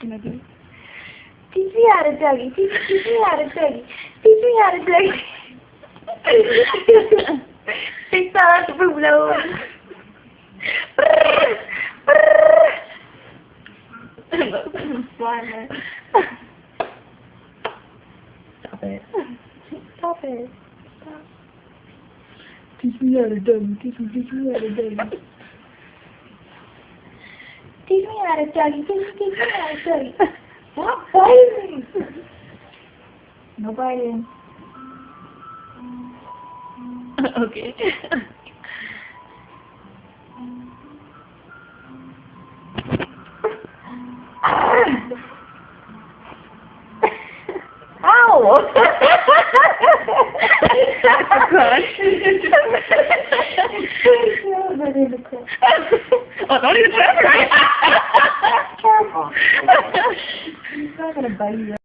gonna do. Teach me how to doggy. Teach me how to doggy. Teach me how to doggy. Take out the blow. Stop it. Stop it. Stop. Teach me how to doggy. Teach me how to doggy. Teach me how to doggy. Teach me how to doggy. Stop biting. No biting. Okay. Ow! Gosh. Oh, don't even try. Careful. He's not gonna bite you.